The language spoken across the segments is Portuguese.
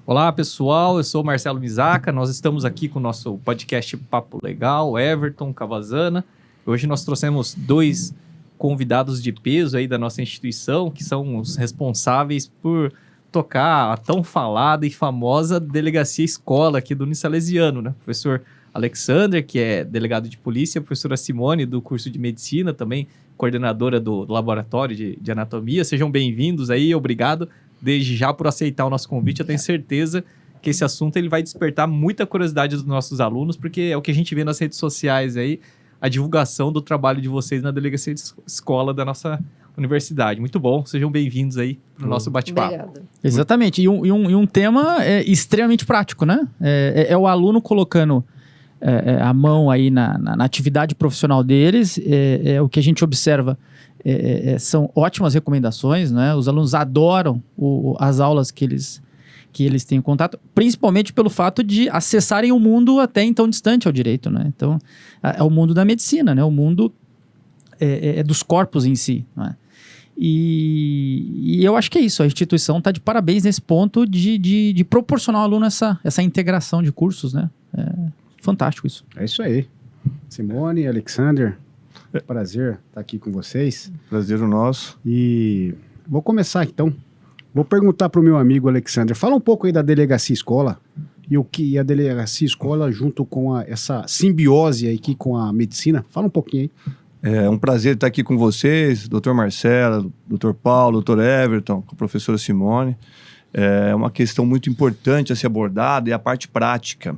Olá, pessoal. Eu sou o Marcelo Misaca. Nós estamos aqui com o nosso podcast Papo Legal, Everton Cavazana. Hoje nós trouxemos 2 convidados de peso aí da nossa instituição, que são os responsáveis por tocar a tão falada e famosa Delegacia Escola aqui do Unisalesiano, né? Professor Alexander, que é delegado de polícia, a professora Simone, do curso de medicina, também coordenadora do laboratório de anatomia. Sejam bem-vindos aí, obrigado desde já por aceitar o nosso convite. Eu tenho certeza que esse assunto ele vai despertar muita curiosidade dos nossos alunos, porque é o que a gente vê nas redes sociais aí, a divulgação do trabalho de vocês na Delegacia de Escola da nossa universidade. Muito bom, sejam bem-vindos aí para o nosso bate-papo. Obrigada. Exatamente, e um tema extremamente prático, né? É o aluno colocando a mão aí na atividade profissional deles, o que a gente observa são ótimas recomendações, né? Os alunos adoram as aulas que eles têm contato, principalmente pelo fato de acessarem um mundo até então distante ao direito, né? Então, é o mundo da medicina, né? O mundo dos corpos em si, né? E eu acho que é isso, a instituição está de parabéns nesse ponto de proporcionar ao aluno essa integração de cursos, né? Fantástico isso. É isso aí. Simone, Alexander, prazer estar aqui com vocês. Prazer o nosso. E vou começar então. Vou perguntar para o meu amigo Alexander, fala um pouco aí da Delegacia Escola e o que a Delegacia Escola junto com essa simbiose aí aqui com a medicina. Fala um pouquinho aí. É um prazer estar aqui com vocês, Dr. Marcelo, Dr. Paulo, Dr. Everton, com a professora Simone. É uma questão muito importante a ser abordada, é a parte prática.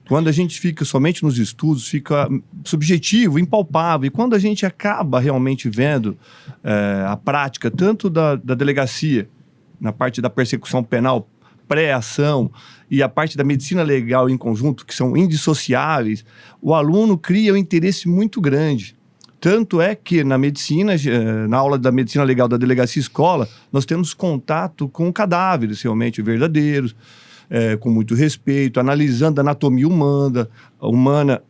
Quando a gente fica somente nos estudos, fica subjetivo, impalpável. E quando a gente acaba realmente vendo a prática, tanto da delegacia, na parte da persecução penal, pré-ação, e a parte da medicina legal em conjunto, que são indissociáveis, o aluno cria um interesse muito grande. Tanto é que na medicina, na aula da medicina legal da Delegacia Escola, nós temos contato com cadáveres realmente verdadeiros, com muito respeito, analisando a anatomia humana,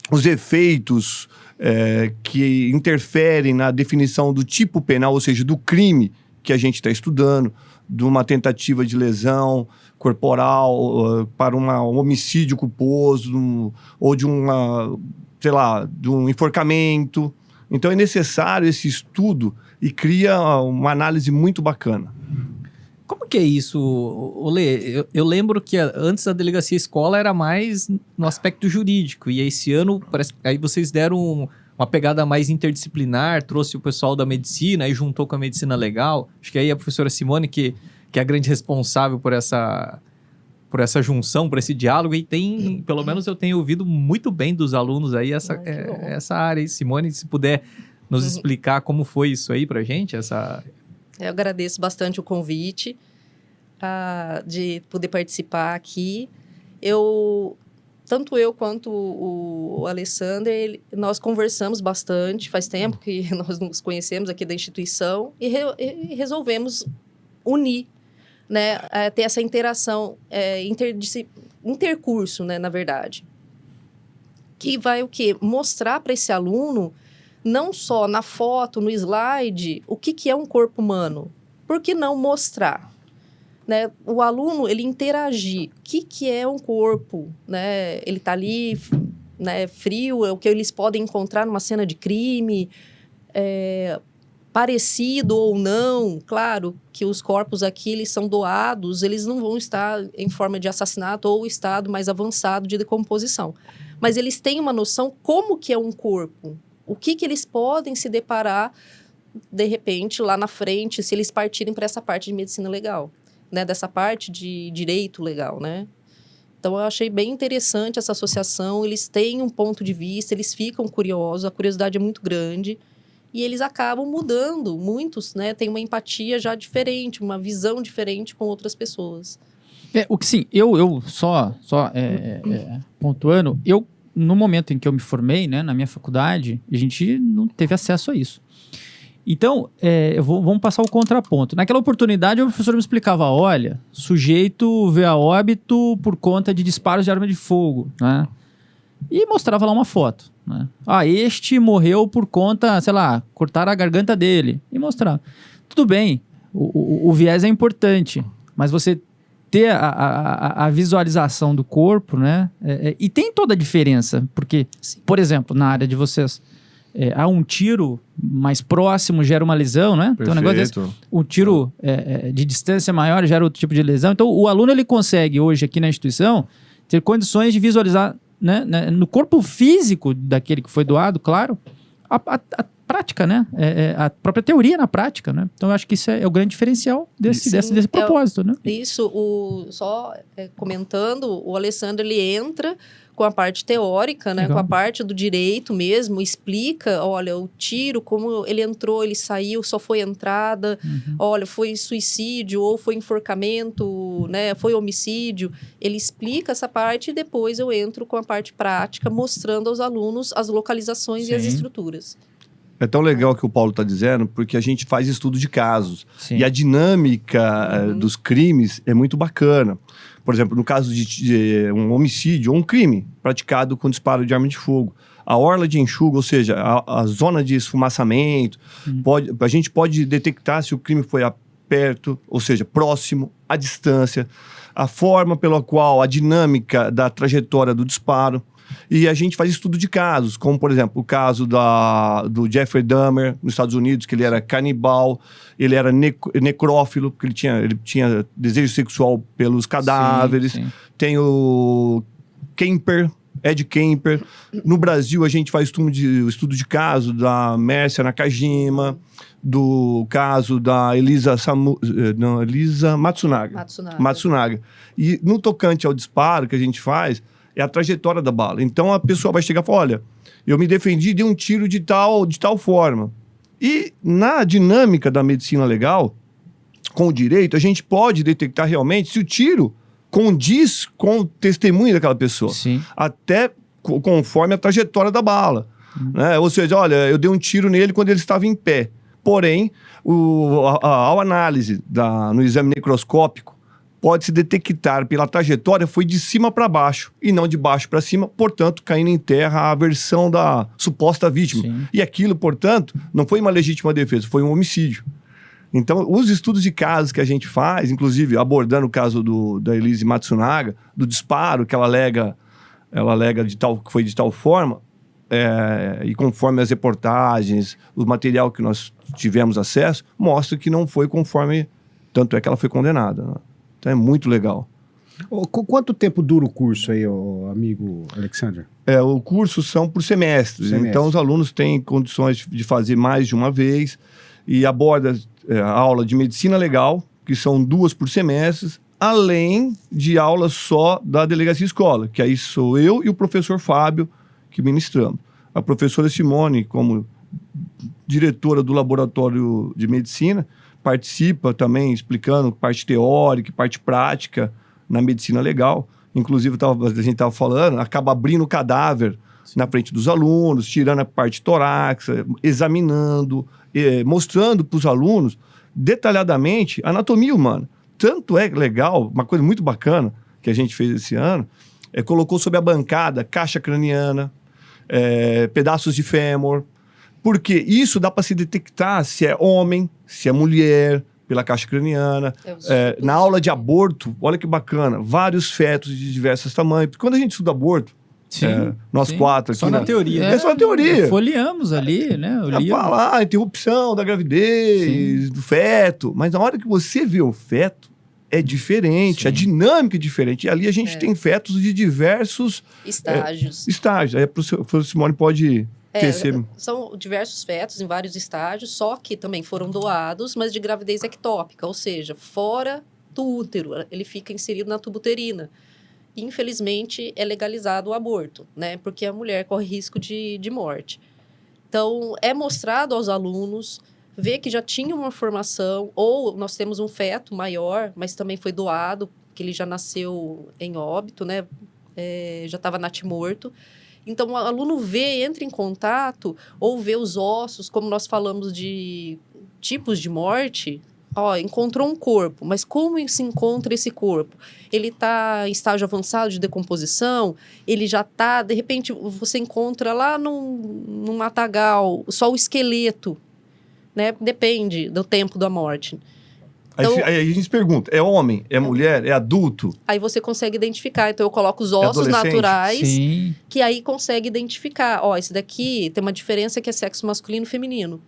os efeitos que interferem na definição do tipo penal, ou seja, do crime que a gente está estudando, de uma tentativa de lesão corporal para um homicídio culposo, ou de de um enforcamento. Então é necessário esse estudo e cria uma análise muito bacana. Como que é isso, Olê? Eu lembro que antes a Delegacia Escola era mais no aspecto jurídico, e esse ano parece, aí vocês deram uma pegada mais interdisciplinar, trouxe o pessoal da medicina e juntou com a medicina legal. Acho que aí a professora Simone, que é a grande responsável por essa junção, por esse diálogo, e tem, pelo menos eu tenho ouvido muito bem dos alunos aí essa área aí. Simone, se puder nos explicar como foi isso aí pra gente, Eu agradeço bastante o convite de poder participar aqui. Tanto eu quanto o Alexander, nós conversamos bastante, faz tempo que nós nos conhecemos aqui da instituição, e resolvemos unir, né, ter essa interação intercurso, né, na verdade. Que vai o quê? Mostrar para esse aluno, não só na foto, no slide, o que é um corpo humano. Por que não mostrar? Né? O aluno, ele interagir. O que é um corpo? Né? Ele está ali, né, frio, é o que eles podem encontrar numa cena de crime, parecido ou não. Claro que os corpos aqui, eles são doados, eles não vão estar em forma de assassinato ou estado mais avançado de decomposição. Mas eles têm uma noção como que é um corpo. O que eles podem se deparar, de repente, lá na frente, se eles partirem para essa parte de medicina legal, né? Dessa parte de direito legal, né? Então, eu achei bem interessante essa associação. Eles têm um ponto de vista, eles ficam curiosos, a curiosidade é muito grande. E eles acabam mudando, muitos, né? Têm uma empatia já diferente, uma visão diferente com outras pessoas. O que sim, eu só pontuando, no momento em que eu me formei, né, na minha faculdade, a gente não teve acesso a isso. Então, vamos passar o contraponto. Naquela oportunidade, o professor me explicava, olha, sujeito veio a óbito por conta de disparos de arma de fogo, né? E mostrava lá uma foto, né? Este morreu por conta, sei lá, cortaram a garganta dele. E mostrava. Tudo bem, o viés é importante, mas você ter a visualização do corpo, né? E tem toda a diferença, porque, Sim. por exemplo, na área de vocês, há um tiro mais próximo gera uma lesão, né? Tem um negócio desse. Perfeito. O tiro de distância maior gera outro tipo de lesão. Então, o aluno ele consegue hoje aqui na instituição ter condições de visualizar, né, no corpo físico daquele que foi doado, claro, a prática, né? A própria teoria na prática, né? Então, eu acho que isso é o grande diferencial desse propósito, né? Isso, só comentando, o Alessandro, ele entra com a parte teórica, né? Legal. Com a parte do direito mesmo, explica, olha, o tiro, como ele entrou, ele saiu, só foi entrada, olha, foi suicídio ou foi enforcamento, né? Foi homicídio. Ele explica essa parte e depois eu entro com a parte prática, mostrando aos alunos as localizações e as Sim. estruturas. É tão legal o que o Paulo está dizendo, porque a gente faz estudo de casos. Sim. E a dinâmica dos crimes é muito bacana. Por exemplo, no caso de um homicídio ou um crime praticado com disparo de arma de fogo, a orla de enxuga, ou seja, a zona de esfumaçamento, a gente pode detectar se o crime foi perto, ou seja, próximo, à distância, a forma pela qual, a dinâmica da trajetória do disparo. E a gente faz estudo de casos, como, por exemplo, o caso do Jeffrey Dahmer, nos Estados Unidos, que ele era canibal, ele era necrófilo, porque ele tinha desejo sexual pelos cadáveres. Sim. Tem o Ed Kemper. No Brasil, a gente faz estudo de caso da Mércia Nakajima, do caso da Elisa Matsunaga. E no tocante ao disparo que a gente faz, é a trajetória da bala. Então a pessoa vai chegar e falar, olha, eu me defendi de um tiro de tal forma. E na dinâmica da medicina legal, com o direito, a gente pode detectar realmente se o tiro condiz com o testemunho daquela pessoa. Sim. Até conforme a trajetória da bala. Né? Ou seja, olha, eu dei um tiro nele quando ele estava em pé. Porém, ao análise no exame necroscópico, pode-se detectar pela trajetória foi de cima para baixo e não de baixo para cima, portanto, caindo em terra a versão da suposta vítima. Sim. E aquilo, portanto, não foi uma legítima defesa, foi um homicídio. Então, os estudos de casos que a gente faz, inclusive abordando o caso da Elise Matsunaga, do disparo que ela alega que foi de tal forma, e conforme as reportagens, o material que nós tivemos acesso, mostra que não foi conforme, tanto é que ela foi condenada, né? Então é muito legal. Quanto tempo dura o curso aí, amigo Alexandre? O curso são por semestres. Então os alunos têm condições de fazer mais de uma vez e aborda a aula de medicina legal, que são 2 por semestre, além de aulas só da delegacia escola, que aí sou eu e o professor Fábio que ministramos. A professora Simone, como diretora do laboratório de medicina, participa também explicando parte teórica e parte prática na medicina legal. Inclusive, a gente estava falando, acaba abrindo o cadáver na frente dos alunos, tirando a parte torácica, examinando, mostrando para os alunos detalhadamente a anatomia humana. Tanto é legal, uma coisa muito bacana que a gente fez esse ano, colocou sobre a bancada caixa craniana, pedaços de fêmur, porque isso dá para se detectar se é homem, se é mulher, pela caixa craniana. Na aula de aborto, olha que bacana, vários fetos de diversos tamanhos. Porque quando a gente estuda aborto, nós 4 aqui... Só na teoria. É só na teoria. Folheamos ali, né? Fala a interrupção da gravidez, do feto. Mas na hora que você vê o feto, é diferente, a dinâmica é diferente. E ali a gente tem fetos de diversos... estágios. Aí a professora Simone pode... São diversos fetos em vários estágios, só que também foram doados, mas de gravidez ectópica, ou seja, fora do útero. Ele fica inserido na tuba uterina. Infelizmente, é legalizado o aborto, né? Porque a mulher corre risco de morte. Então, é mostrado aos alunos, ver que já tinha uma formação, ou nós temos um feto maior, mas também foi doado, que ele já nasceu em óbito, né? Já estava natimorto. Então, o aluno entra em contato, ou vê os ossos, como nós falamos de tipos de morte. Encontrou um corpo, mas como se encontra esse corpo? Ele está em estágio avançado de decomposição? Ele já está, de repente, você encontra lá num matagal, só o esqueleto, né? Depende do tempo da morte. Então- Aí a gente se pergunta, é homem, é mulher, é adulto? Aí você consegue identificar. Então, eu coloco os ossos adolescente? naturais, Sim. que aí consegue identificar. Ó, esse daqui tem uma diferença que é sexo masculino e feminino.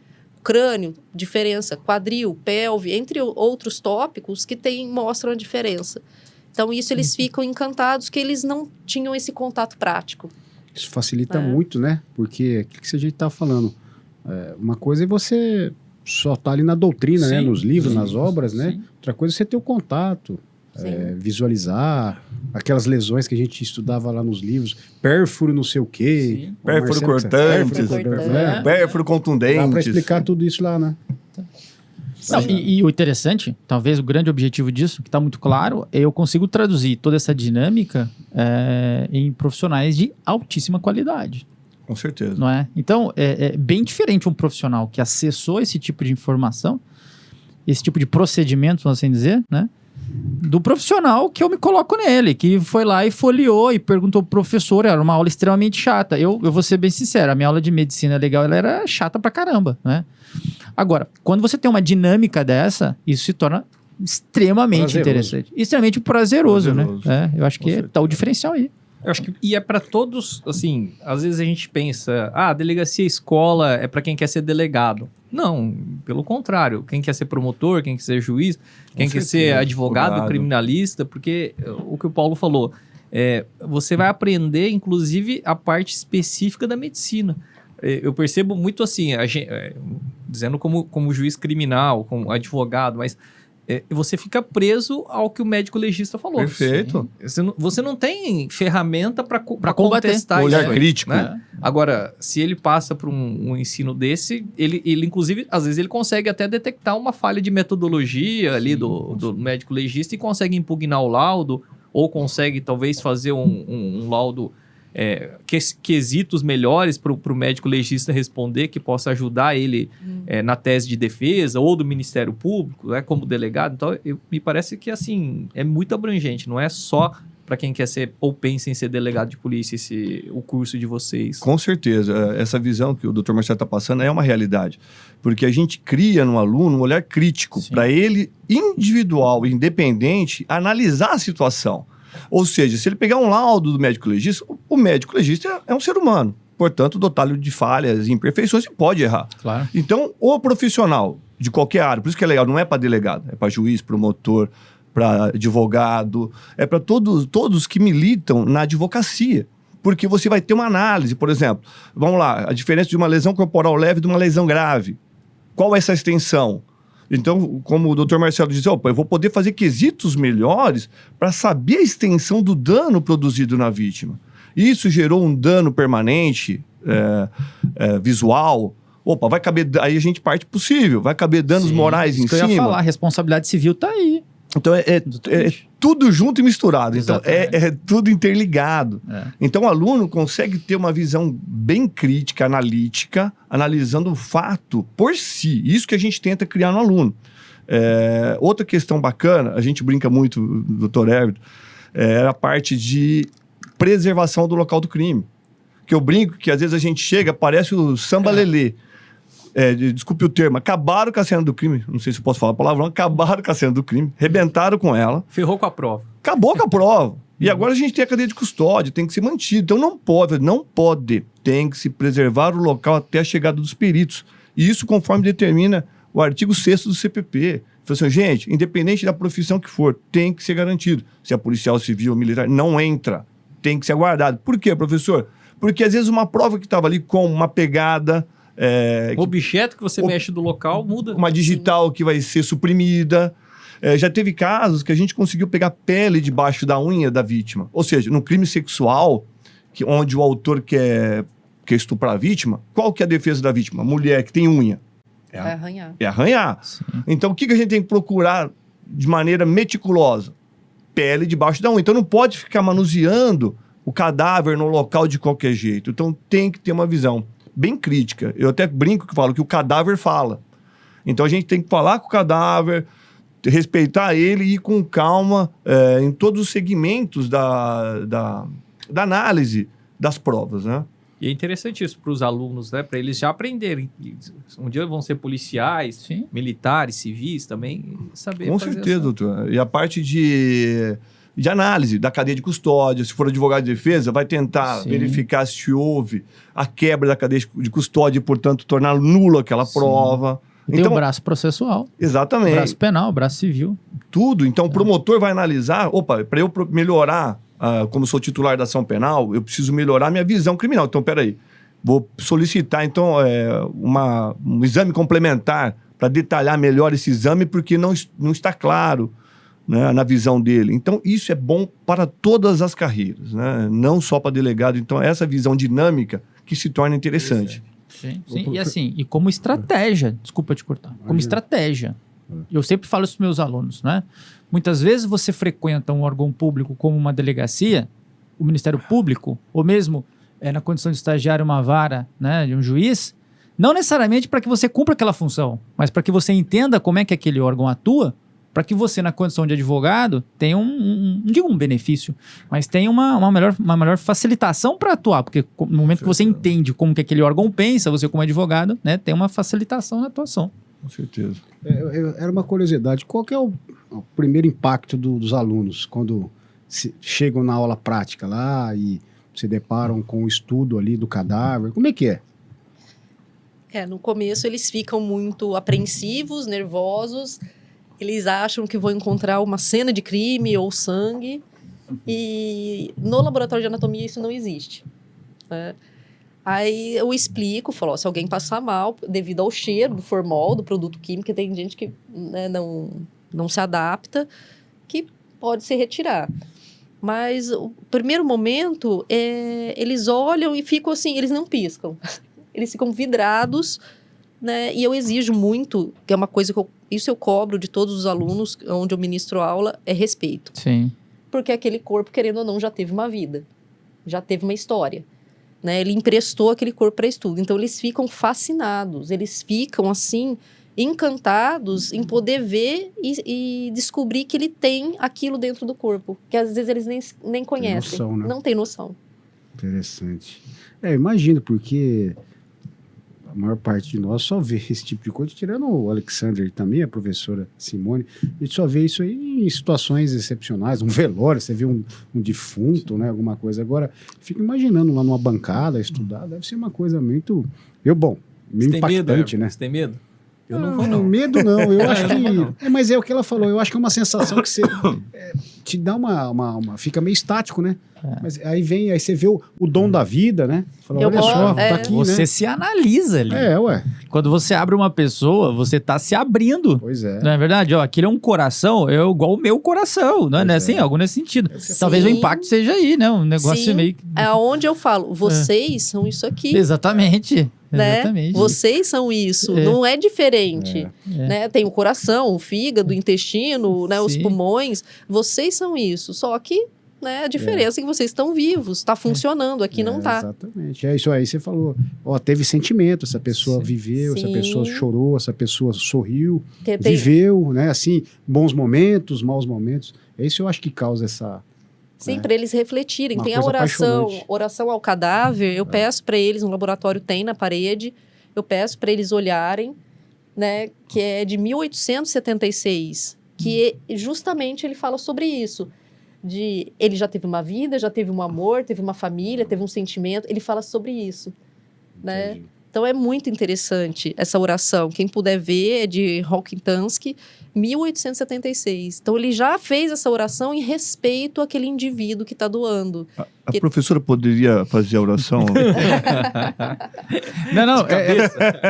Crânio, diferença. Quadril, pelve, entre outros tópicos que mostram a diferença. Então, isso eles ficam encantados que eles não tinham esse contato prático. Isso facilita muito, né? Porque aquilo que a gente tá falando, uma coisa é você só tá ali na doutrina, né? Sim, Nos livros, sim, nas obras, né? sim. Outra coisa é você ter o contato, Sim. visualizar aquelas lesões que a gente estudava lá nos livros, pérfuro não sei o quê. Sim. O Pérfuro Marcelo- cortante, pérfuro cortante. né? Pérfuro contundente. Dá pra explicar tudo isso lá, né? Não, e o interessante, talvez o grande objetivo disso, que está muito claro, é eu consigo traduzir toda essa dinâmica em profissionais de altíssima qualidade, Com certeza. não é? Então, é bem diferente um profissional que acessou esse tipo de informação, esse tipo de procedimento, vamos assim dizer, né? Do profissional que eu me coloco nele, que foi lá e folheou e perguntou pro professor, era uma aula extremamente chata. Eu vou ser bem sincero, a minha aula de medicina legal, ela era chata pra caramba, né? Agora, quando você tem uma dinâmica dessa, isso se torna extremamente Prazeroso. interessante. Extremamente prazeroso, Prazeroso. né? Eu acho Com que certeza. tá o diferencial aí. Eu acho que e é para todos, assim, às vezes a gente pensa, delegacia escola é para quem quer ser delegado. Não, pelo contrário, quem quer ser promotor, quem quer ser juiz, quem quer ser certeza, advogado, advogado. criminalista, porque o que o Paulo falou, você vai aprender, inclusive, a parte específica da medicina. Eu percebo muito assim, dizendo como juiz criminal, como advogado, mas você fica preso ao que o médico legista falou. Perfeito. Você não tem ferramenta para combater. contestar Olhar isso aí, crítico. né? Agora, se ele passa por um ensino desse, ele inclusive, às vezes ele consegue até detectar uma falha de metodologia ali do médico legista e consegue impugnar o laudo, ou consegue talvez fazer um laudo quesitos melhores para o médico legista responder, que possa ajudar ele na tese de defesa ou do Ministério Público, né, como delegado. Então, me parece que assim é muito abrangente, não é só para quem quer ser ou pensa em ser delegado de polícia o curso de vocês. Com certeza. Essa visão que o Dr. Marcelo está passando é uma realidade. Porque a gente cria no aluno um olhar crítico para ele, individual, independente, analisar a situação. Ou seja, se ele pegar um laudo do médico legista, o médico legista é um ser humano. Portanto, dotado de falhas e imperfeições, e pode errar. Claro. Então, o profissional de qualquer área, por isso que é legal, não é para delegado, é para juiz, promotor, para advogado, é para todos que militam na advocacia. Porque você vai ter uma análise, por exemplo, vamos lá, a diferença de uma lesão corporal leve e de uma lesão grave. Qual é essa extensão? Então, como o Dr. Marcelo diz, eu vou poder fazer quesitos melhores para saber a extensão do dano produzido na vítima. Isso gerou um dano permanente, visual. Vai caber... Aí a gente parte possível. Vai caber danos morais em Isso que cima. eu ia falar, a responsabilidade civil tá aí. Então, é tudo junto e misturado. Então, Exatamente. é tudo interligado. É. Então, o aluno consegue ter uma visão bem crítica, analítica, analisando o fato por si. Isso que a gente tenta criar no aluno. Outra questão bacana, a gente brinca muito, Dr. Everton, é a parte de preservação do local do crime. Que eu brinco que às vezes a gente chega, parece o samba-lelê. Desculpe o termo, acabaram com a cena do crime. Não sei se eu posso falar a palavra, acabaram com a cena do crime, rebentaram com ela. Ferrou com a prova. Acabou com a prova. E agora a gente tem a cadeia de custódia, tem que ser mantido. Então não pode. Tem que se preservar o local até a chegada dos peritos. E isso conforme determina o artigo 6º do CPP. Então, assim, gente, independente da profissão que for, tem que ser garantido. Se é policial, civil ou militar, não entra. Tem que ser aguardado. Por quê, professor? Porque às vezes uma prova que estava ali com uma pegada... O objeto que você mexe do local muda. Uma digital que vai ser suprimida. Já teve casos que a gente conseguiu pegar pele debaixo da unha da vítima. Ou seja, no crime sexual, onde o autor quer estuprar a vítima, qual que é a defesa da vítima? A mulher que tem unha. É arranhar. É arranhar. Sim. Então, o que a gente tem que procurar de maneira meticulosa? Pele debaixo da unha. Então, não pode ficar manuseando o cadáver no local de qualquer jeito. Então, tem que ter uma visão bem crítica. Eu até brinco que falo que o cadáver fala. Então, a gente tem que falar com o cadáver, respeitar ele e ir com calma em todos os segmentos da análise das provas, né? E é interessante isso para os alunos, né? Para eles já aprenderem. Um dia vão ser policiais, Sim. militares, civis também, saber Com fazer certeza, doutor. E a parte de análise da cadeia de custódia, se for advogado de defesa, vai tentar Sim. verificar se houve a quebra da cadeia de custódia e, portanto, tornar nula aquela Sim. prova. E tem o braço processual, Exatamente. braço penal, braço civil. Tudo. Então, o promotor vai analisar, opa, para eu melhorar, como sou titular da ação penal, eu preciso melhorar minha visão criminal. Então, peraí, vou solicitar, então, um exame complementar para detalhar melhor esse exame, porque não está claro, né, na visão dele. Então, isso é bom para todas as carreiras, né? Não só para delegado. Então, essa visão dinâmica que se torna interessante. Sim. E assim, e como estratégia, desculpa te cortar, como estratégia. Eu sempre falo isso para meus alunos, né? Muitas vezes você frequenta um órgão público como uma delegacia, o Ministério Público, ou mesmo na condição de estagiário uma vara, né, de um juiz, não necessariamente para que você cumpra aquela função, mas para que você entenda como é que aquele órgão atua, para que você, na condição de advogado, tenha não digo um benefício, mas tenha uma melhor facilitação para atuar, porque no momento que você entende como que aquele órgão pensa, você como advogado, né, tem uma facilitação na atuação. Com certeza. Era uma curiosidade, qual que é o primeiro impacto dos alunos quando chegam na aula prática lá e se deparam com o estudo ali do cadáver? Como é que é? No começo eles ficam muito apreensivos, nervosos, eles acham que vão encontrar uma cena de crime ou sangue, e no laboratório de anatomia isso não existe, né? Aí eu explico, falo, se alguém passar mal devido ao cheiro do formol, do produto químico, tem gente que, né, não se adapta, que pode se retirar. Mas o primeiro momento, eles olham e ficam assim, eles não piscam. Eles ficam vidrados, né? E eu exijo muito, que é uma coisa que eu cobro de todos os alunos onde eu ministro aula, é respeito. Sim. Porque aquele corpo, querendo ou não, já teve uma vida, já teve uma história, né? Ele emprestou aquele corpo para estudo. Então, eles ficam fascinados, eles ficam, assim, encantados em poder ver e descobrir que ele tem aquilo dentro do corpo, que às vezes eles nem conhecem. Noção, né? Não tem noção. Interessante. Imagino, porque a maior parte de nós só vê esse tipo de coisa, tirando o Alexander também, a professora Simone, a gente só vê isso aí em situações excepcionais, um velório, você vê um defunto, né, alguma coisa. Agora, fico imaginando lá numa bancada, estudar, deve ser uma coisa muito, meio impactante, né? Você tem medo? Eu não vou, não. Medo não, eu acho que... mas é o que ela falou, eu acho que é uma sensação que você... te dá fica meio estático, né? Mas aí você vê o dom da vida, né? Fala, olha só, tá aqui, você né? se analisa ali. Ué. Quando você abre uma pessoa, você tá se abrindo. Pois é. Não é verdade? Aquilo é um coração, é igual o meu coração, não é assim? Algo nesse sentido. Talvez o impacto seja aí, né? Um negócio Sim, meio... é onde eu falo, vocês são isso aqui. Exatamente. Né? Exatamente. Vocês são isso, não é diferente. Né? Tem o coração, o fígado, o intestino, né? Os pulmões. Vocês são isso, só que, né, a diferença é que vocês estão vivos, está funcionando, aqui não está. Exatamente. É isso aí, você falou. Teve sentimento, essa pessoa viveu, essa pessoa chorou, essa pessoa sorriu, viveu, né? Assim, bons momentos, maus momentos. É isso eu acho que causa essa... Sim, para eles refletirem. Uma tem a oração ao cadáver, eu peço para eles, no laboratório tem na parede, eu peço para eles olharem, né, que é de 1876, que justamente ele fala sobre isso, ele já teve uma vida, já teve um amor, teve uma família, teve um sentimento, ele fala sobre isso, né? Então é muito interessante essa oração. Quem puder ver é de Rokitansky, 1876. Então ele já fez essa oração em respeito àquele indivíduo que está doando. A professora poderia fazer a oração? Não,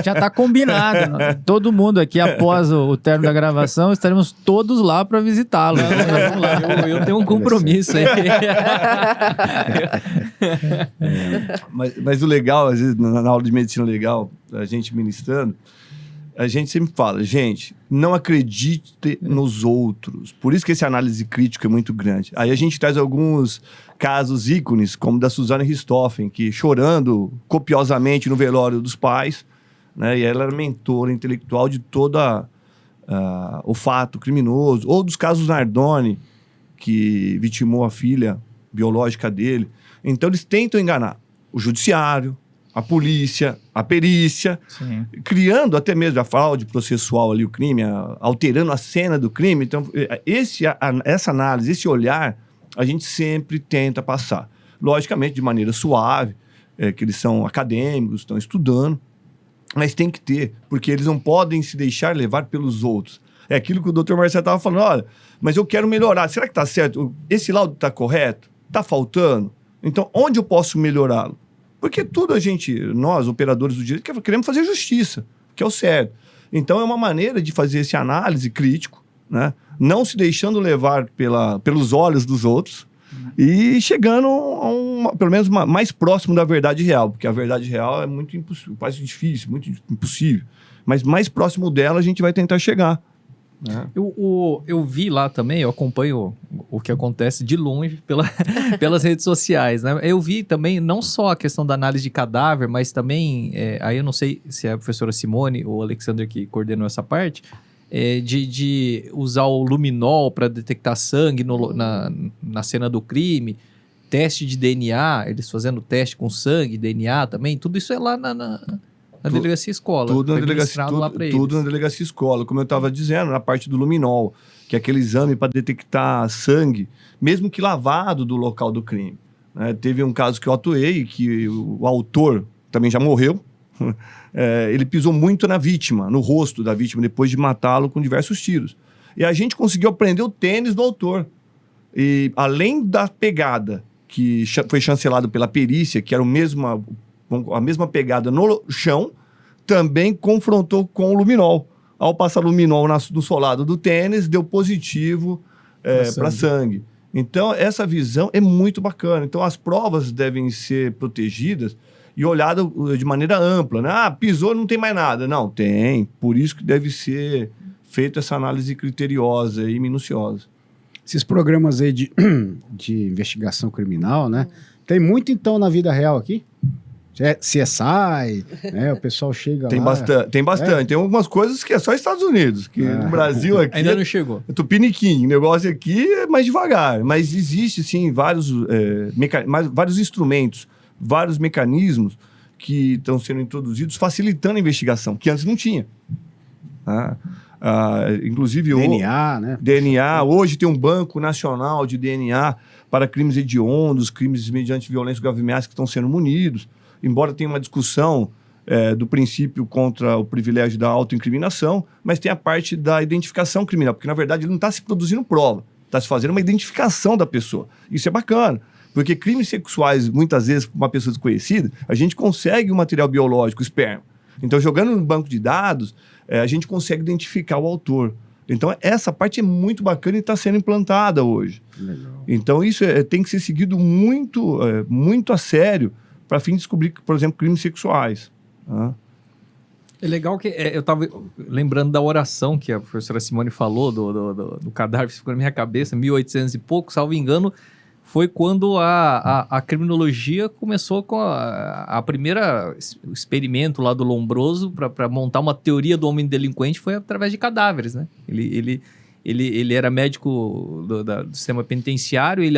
já está combinado. Todo mundo aqui, após o término da gravação, estaremos todos lá para visitá-lo. Vamos lá. Eu tenho um compromisso aí. Mas o legal, às vezes, na aula de medicina legal, a gente ministrando, a gente sempre fala, gente, não acredite nos outros. Por isso que essa análise crítica é muito grande. Aí a gente traz alguns casos ícones, como da Suzanne Richthofen, que chorando copiosamente no velório dos pais, né, e ela era mentora intelectual de todo o fato criminoso, ou dos casos Nardoni, que vitimou a filha biológica dele. Então eles tentam enganar o judiciário, a polícia, a perícia, Sim. criando até mesmo a fraude processual ali, o crime, alterando a cena do crime. Então, essa análise, esse olhar, a gente sempre tenta passar. Logicamente, de maneira suave, que eles são acadêmicos, estão estudando, mas tem que ter, porque eles não podem se deixar levar pelos outros. É aquilo que o Dr. Marcelo estava falando, olha, mas eu quero melhorar, será que está certo? Esse laudo está correto? Está faltando? Então, onde eu posso melhorá-lo? Porque tudo nós, operadores do direito, queremos fazer justiça, que é o certo. Então, é uma maneira de fazer esse análise crítico, né? Não se deixando levar pelos olhos dos outros e chegando pelo menos mais próximo da verdade real, porque a verdade real é muito impossível, quase difícil, muito impossível. Mas mais próximo dela a gente vai tentar chegar. Eu vi lá também, eu acompanho o que acontece de longe pelas redes sociais, né? Eu vi também não só a questão da análise de cadáver, mas também, aí eu não sei se é a professora Simone ou o Alexander que coordenou essa parte, de usar o luminol para detectar sangue na cena do crime, teste de DNA, eles fazendo teste com sangue, DNA também, tudo isso é lá na delegacia escola. Tudo na foi delegacia, ministrado lá pra tudo eles. na delegacia escola. Como eu estava dizendo, na parte do luminol, que é aquele exame para detectar sangue, mesmo que lavado do local do crime. Né? Teve um caso que eu atuei, que o autor também já morreu. Ele pisou muito na vítima, no rosto da vítima, depois de matá-lo com diversos tiros. E a gente conseguiu aprender o tênis do autor. E além da pegada, que foi chancelado pela perícia, que era a mesma pegada no chão, também confrontou com o luminol. Ao passar luminol no solado do tênis, deu positivo para sangue. Então, essa visão é muito bacana. Então, as provas devem ser protegidas e olhadas de maneira ampla. Né? Pisou, não tem mais nada. Não, tem. Por isso que deve ser feita essa análise criteriosa e minuciosa. Esses programas aí de investigação criminal, né? Tem muito, então, na vida real aqui? CSI, né? O pessoal chega Tem lá... bastante. Tem algumas coisas que é só Estados Unidos, que no Brasil aqui... Ainda não chegou. É tupiniquim. O negócio aqui é mais devagar. Mas existe, sim, vários instrumentos, vários mecanismos que estão sendo introduzidos facilitando a investigação, que antes não tinha. Inclusive... DNA, né? DNA. Hoje tem um banco nacional de DNA para crimes hediondos, crimes mediante violência grave e ameaça que estão sendo munidos. Embora tenha uma discussão do princípio contra o privilégio da autoincriminação, mas tem a parte da identificação criminal, porque, na verdade, ele não está se produzindo prova, está se fazendo uma identificação da pessoa. Isso é bacana, porque crimes sexuais, muitas vezes, por uma pessoa desconhecida, a gente consegue um material biológico, esperma. Então, jogando no banco de dados, a gente consegue identificar o autor. Então, essa parte é muito bacana e está sendo implantada hoje. Legal. Então, isso tem que ser seguido muito a sério, para fim de descobrir, por exemplo, crimes sexuais. É legal que eu estava lembrando da oração que a professora Simone falou do cadáver, ficou na minha cabeça, 1800 e pouco, salvo engano, foi quando a criminologia começou com a primeira experimento lá do Lombroso para montar uma teoria do homem delinquente foi através de cadáveres, né? Ele era médico do sistema penitenciário, ele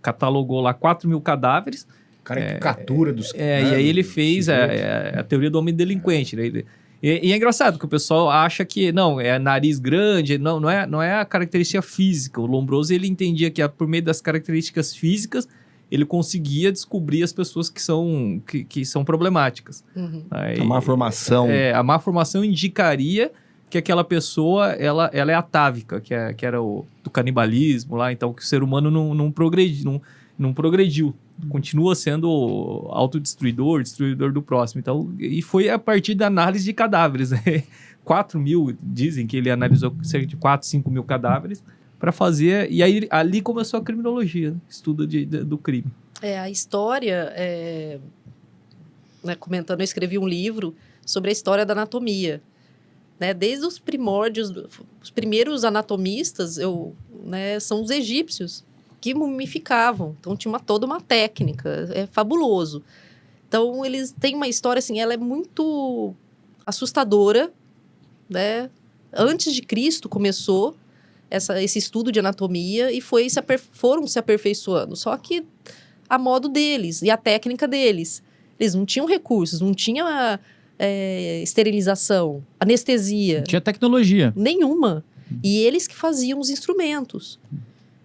catalogou lá 4.000 cadáveres. Caricatura dos... E aí ele fez a teoria do homem delinquente. Né? E é engraçado que o pessoal acha que, não, é nariz grande, não é a característica física. O Lombroso, ele entendia que por meio das características físicas, ele conseguia descobrir as pessoas que são problemáticas. Uhum. Aí, A má formação. a má formação indicaria que aquela pessoa, ela é atávica, que era do canibalismo lá, então que o ser humano não progrediu. Continua sendo autodestruidor, destruidor do próximo. Então, e foi a partir da análise de cadáveres. Né? 4.000, dizem que ele analisou cerca de 4.000, 5.000 cadáveres para fazer... E aí, ali começou a criminologia, né? Estudo do crime. A história... comentando, eu escrevi um livro sobre a história da anatomia. Né? Desde os primórdios, os primeiros anatomistas são os egípcios, que mumificavam. Então, tinha toda uma técnica. É fabuloso. Então, eles têm uma história, assim, ela é muito assustadora, né? Antes de Cristo começou esse estudo de anatomia e foram se aperfeiçoando. Só que a modo deles e a técnica deles. Eles não tinham recursos, não tinham esterilização, anestesia. Tinha tecnologia. Nenhuma. E eles que faziam os instrumentos.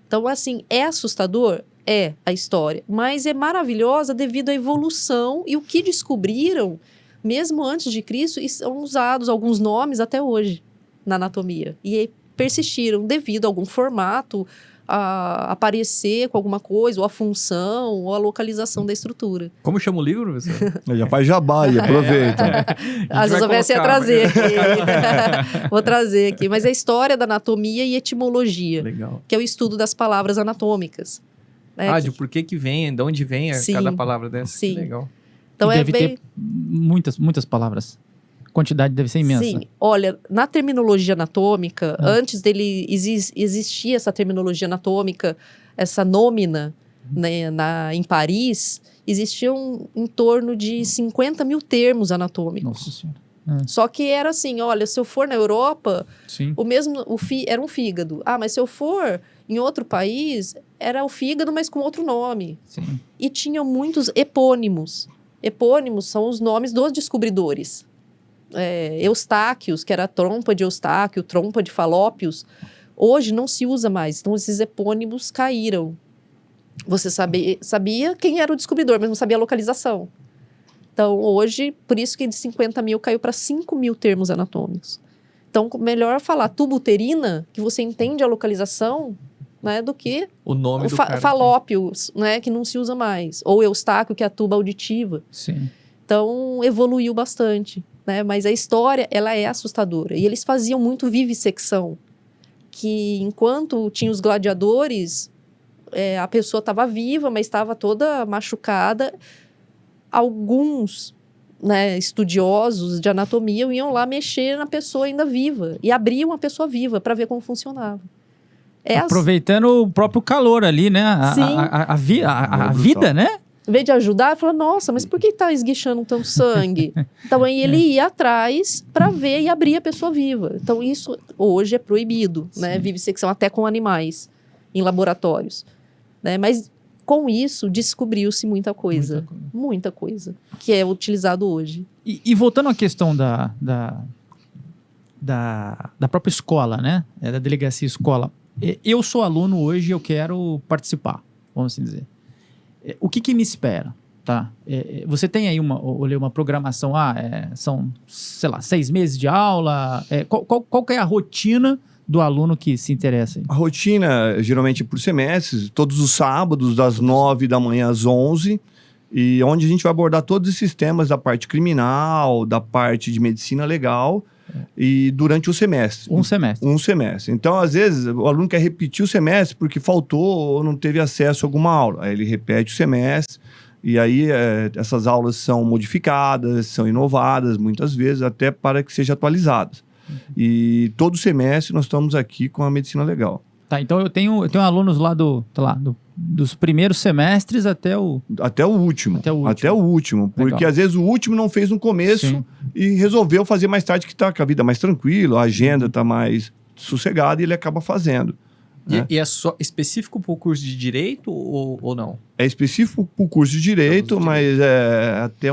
Então, assim, é assustador? É a história. Mas é maravilhosa devido à evolução e o que descobriram, mesmo antes de Cristo, e são usados alguns nomes até hoje na anatomia. E persistiram devido a algum formato, a aparecer com alguma coisa, ou a função, ou a localização da estrutura. Como chama o livro, professor? Já faz jabá e aproveita. Às vezes eu vai ia colocar, trazer aqui. Vou trazer aqui. Mas é a história da anatomia e etimologia, Legal. que é o estudo das palavras anatômicas. Né? De por que vem, de onde vem Sim. cada palavra dessa. Sim. Que legal. Então E é deve bem... ter muitas palavras. A quantidade deve ser imensa. Sim, olha, na terminologia anatômica, antes dele existir essa terminologia anatômica, essa nômina, né, em Paris, existiam em torno de 50 mil termos anatômicos. Nossa Senhora. Só que era assim, olha, se eu for na Europa, Sim. o mesmo, era um fígado. Mas se eu for em outro país, era o fígado, mas com outro nome. Sim. E tinham muitos epônimos. Epônimos são os nomes dos descobridores. Eustáquios, que era trompa de Eustáquio, trompa de Falópios, hoje não se usa mais. Então, esses epônimos caíram. Você sabia quem era o descobridor, mas não sabia a localização. Então, hoje, por isso que de 50 mil caiu para 5 mil termos anatômicos. Então, melhor falar tubo uterina, que você entende a localização, né, do que O nome o do cara. falópios, né, que não se usa mais. Ou Eustáquio, que é a tuba auditiva. Sim. Então, evoluiu bastante, né? Mas a história, ela é assustadora. E eles faziam muito vivissecção, que enquanto tinha os gladiadores, a pessoa estava viva, mas estava toda machucada. Alguns, né, estudiosos de anatomia iam lá mexer na pessoa ainda viva e abriam a pessoa viva para ver como funcionava. Aproveitando o próprio calor ali, né? A vida, né? Em vez de ajudar, fala, nossa, mas por que está esguichando tanto sangue? Então, aí ele ia atrás para ver e abrir a pessoa viva. Então, isso hoje é proibido, né? Vivissecção até com animais, em laboratórios. Né? Mas, com isso, descobriu-se muita coisa. Muita coisa. Que é utilizado hoje. E voltando à questão da própria escola, né? Da delegacia escola. Eu sou aluno hoje e eu quero participar, vamos assim dizer. O que me espera, tá? Você tem aí uma programação, são, sei lá, 6 meses de aula, qual que é a rotina do aluno que se interessa aí? A rotina, geralmente por semestres, todos os sábados, das 9 da manhã às 11, e onde a gente vai abordar todos esses temas da parte criminal, da parte de medicina legal, e durante o semestre. Um semestre. Um semestre. Então, às vezes, o aluno quer repetir o semestre porque faltou ou não teve acesso a alguma aula. Aí ele repete o semestre e aí essas aulas são modificadas, são inovadas muitas vezes, até para que sejam atualizadas. E todo semestre nós estamos aqui com a medicina legal. Tá, então eu tenho alunos lá dos primeiros semestres até o último. Porque Legal. às vezes o último não fez no começo. Sim. E resolveu fazer mais tarde, que está com a vida mais tranquila, a agenda está mais sossegada e ele acaba fazendo. Né? E é só específico para o curso de Direito ou não? É específico para o curso de Direito, mas é até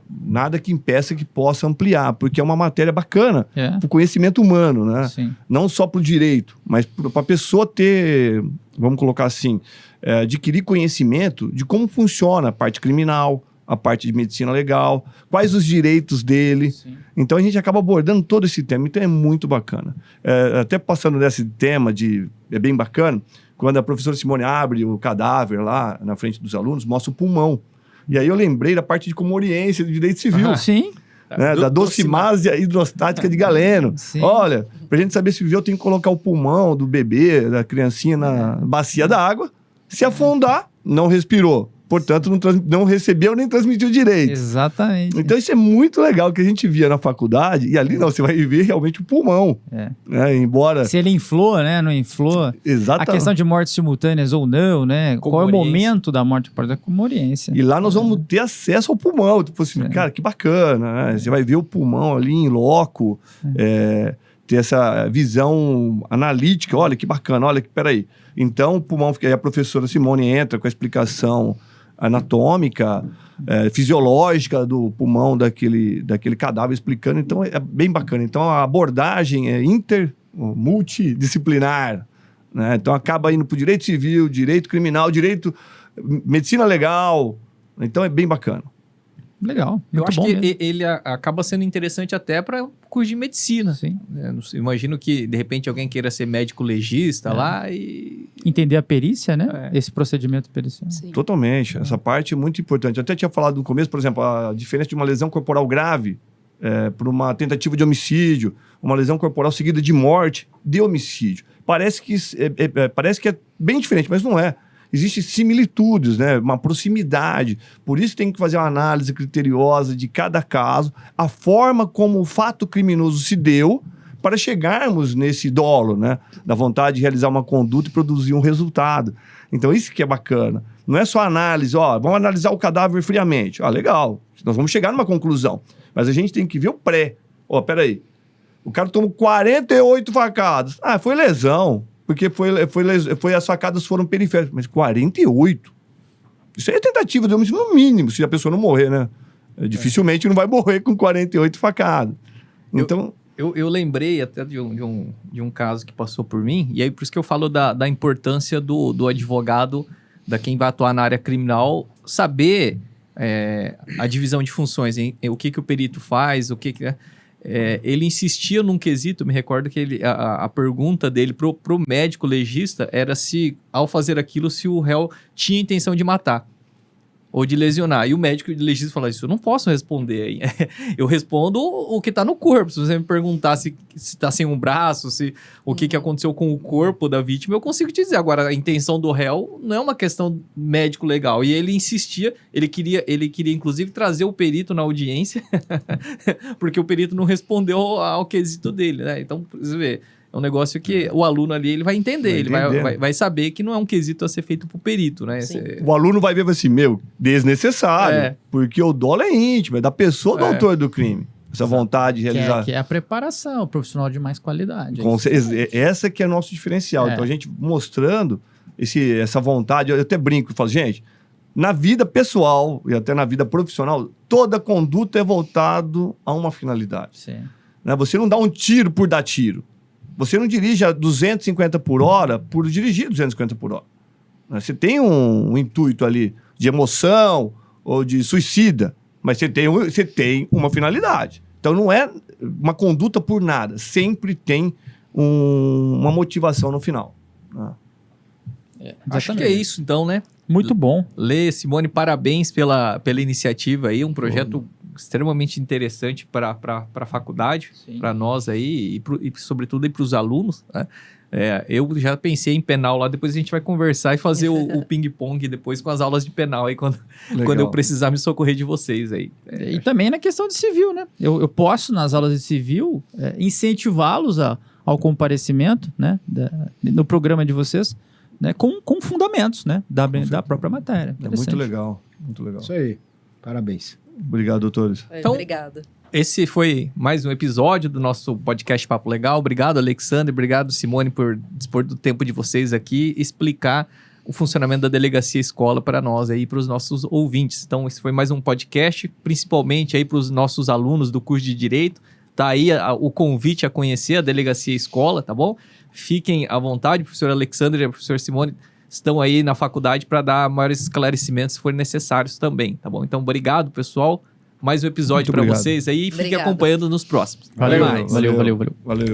nada que impeça que possa ampliar, porque é uma matéria bacana para o conhecimento humano, né? Sim. Não só para o direito, mas para a pessoa ter, vamos colocar assim, adquirir conhecimento de como funciona a parte criminal, a parte de medicina legal, quais os direitos dele. Sim. Então a gente acaba abordando todo esse tema, então é muito bacana. Até passando nesse tema é bem bacana, quando a professora Simone abre o cadáver lá na frente dos alunos, mostra o pulmão. E aí eu lembrei da parte de comoriência do direito civil. Sim. Né, da docimásia hidrostática de Galeno. Sim. Olha, pra gente saber se viveu, tem que colocar o pulmão do bebê, da criancinha na bacia da água. Se afundar, não respirou. Portanto, não recebeu nem transmitiu direito. Exatamente. Então, isso é muito legal que a gente via na faculdade. E ali, não, você vai ver realmente o pulmão. Né, embora... Se ele inflou, né? Não inflou. Exatamente. A questão de mortes simultâneas ou não, né? Qual é o momento da morte? Pode ser comoriência. E lá nós vamos ter acesso ao pulmão. Tipo assim, cara, que bacana. Né? Você vai ver o pulmão ali em loco. Ter essa visão analítica. Olha, que bacana. Olha, peraí. Então, o pulmão... Aí a professora Simone entra com a explicação anatômica, fisiológica do pulmão daquele cadáver explicando. Então, é bem bacana. Então, a abordagem é multidisciplinar, né? Então, acaba indo para o direito civil, direito criminal, medicina legal. Então, é bem bacana. Legal. Eu Muito acho bom que mesmo. ele acaba sendo interessante até para curso de medicina. Sim. Não sei, imagino que, de repente, alguém queira ser médico legista lá e... Entender a perícia, né? É. Esse procedimento pericial. Sim. Totalmente. Essa parte é muito importante. Eu até tinha falado no começo, por exemplo, a diferença de uma lesão corporal grave por uma tentativa de homicídio, uma lesão corporal seguida de morte de homicídio. Parece que é bem diferente, mas não é. Existem similitudes, né? Uma proximidade. Por isso tem que fazer uma análise criteriosa de cada caso, a forma como o fato criminoso se deu para chegarmos nesse dolo, né? Da vontade de realizar uma conduta e produzir um resultado. Então isso que é bacana. Não é só análise, vamos analisar o cadáver friamente. Legal, nós vamos chegar numa conclusão. Mas a gente tem que ver o pré. Peraí, o cara tomou 48 facadas. Foi lesão. Porque as facadas foram periféricas. Mas 48? Isso aí é tentativa de homicídio no mínimo, se a pessoa não morrer, né? Dificilmente não vai morrer com 48 facadas. Então... Eu lembrei até de um caso que passou por mim, e aí por isso que eu falo da importância do advogado, da quem vai atuar na área criminal, saber a divisão de funções, o que o perito faz, ele insistia num quesito, me recordo que a pergunta dele pro médico legista era se, ao fazer aquilo, se o réu tinha intenção de matar ou de lesionar. E o médico legista falou, isso eu não posso responder aí. Eu respondo o que tá no corpo. Se você me perguntar se tá sem um braço, o que aconteceu com o corpo da vítima, eu consigo te dizer. Agora, a intenção do réu não é uma questão médico-legal. E ele insistia, ele queria inclusive trazer o perito na audiência, porque o perito não respondeu ao quesito dele, né? Então, você vê, é um negócio que o aluno ali ele vai entender, ele vai saber que não é um quesito a ser feito pro perito, né? O aluno vai ver assim, desnecessário, porque o dolo é íntimo, é da pessoa do autor do crime. Essa vontade de realizar... Que é a preparação, o profissional de mais qualidade. Essa que é o nosso diferencial. Então, a gente mostrando essa vontade, eu até brinco e falo, gente, na vida pessoal e até na vida profissional, toda conduta é voltado a uma finalidade. Sim. Né? Você não dá um tiro por dar tiro. Você não dirige a 250 por hora por dirigir 250 por hora. Você tem um intuito ali de emoção ou de suicida, mas você tem uma finalidade. Então não é uma conduta por nada. Sempre tem uma motivação no final. Né? Acho que é isso então, né? Muito bom. Lê, Simone, parabéns pela iniciativa aí, um projeto extremamente interessante para a faculdade, para nós aí e sobretudo para os alunos, né? Eu já pensei em penal lá, depois a gente vai conversar e fazer o ping-pong depois com as aulas de penal aí, quando eu precisar me socorrer de vocês aí. E também na questão de civil, né? Eu posso, nas aulas de civil, incentivá-los ao comparecimento, né? No programa de vocês, né? Com fundamentos, né? Da própria matéria. É muito legal, muito legal. Isso aí, parabéns. Obrigado, doutores. Então, Obrigada. Esse foi mais um episódio do nosso podcast Papo Legal. Obrigado, Alexandre. Obrigado, Simone, por dispor do tempo de vocês aqui e explicar o funcionamento da Delegacia Escola para nós aí, para os nossos ouvintes. Então, esse foi mais um podcast, principalmente aí para os nossos alunos do curso de Direito. Tá aí o convite a conhecer a Delegacia Escola, tá bom? Fiquem à vontade, o professor Alexandre e a professora Simone estão aí na faculdade para dar maiores esclarecimentos se forem necessários também, tá bom? Então, obrigado, pessoal. Mais um episódio para vocês aí e fiquem acompanhando nos próximos. Valeu, Até mais. valeu. Valeu.